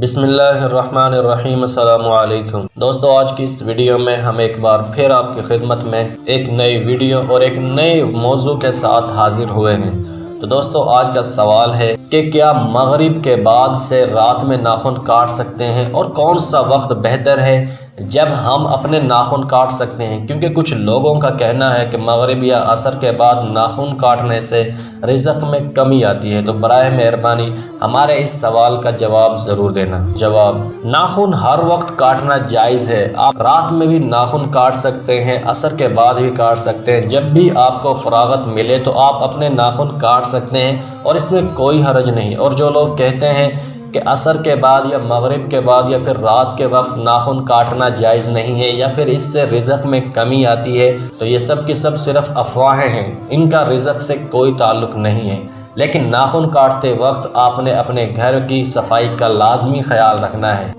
بسم اللہ الرحمن الرحیم، السلام علیکم دوستو۔ آج کی اس ویڈیو میں ہم ایک بار پھر آپ کی خدمت میں ایک نئی ویڈیو اور ایک نئے موضوع کے ساتھ حاضر ہوئے ہیں۔ تو دوستو آج کا سوال ہے کہ کیا مغرب کے بعد سے رات میں ناخن کاٹ سکتے ہیں، اور کون سا وقت بہتر ہے جب ہم اپنے ناخن کاٹ سکتے ہیں؟ کیونکہ کچھ لوگوں کا کہنا ہے کہ مغرب یا عصر کے بعد ناخن کاٹنے سے رزق میں کمی آتی ہے۔ تو برائے مہربانی ہمارے اس سوال کا جواب ضرور دینا۔ جواب: ناخن ہر وقت کاٹنا جائز ہے۔ آپ رات میں بھی ناخن کاٹ سکتے ہیں، عصر کے بعد بھی کاٹ سکتے ہیں، جب بھی آپ کو فراغت ملے تو آپ اپنے ناخن کاٹ سکتے ہیں، اور اس میں کوئی حرج نہیں۔ اور جو لوگ کہتے ہیں کہ عصر کے بعد یا مغرب کے بعد یا پھر رات کے وقت ناخن کاٹنا جائز نہیں ہے، یا پھر اس سے رزق میں کمی آتی ہے، تو یہ سب کی سب صرف افواہیں ہیں، ان کا رزق سے کوئی تعلق نہیں ہے۔ لیکن ناخن کاٹتے وقت آپ نے اپنے گھر کی صفائی کا لازمی خیال رکھنا ہے۔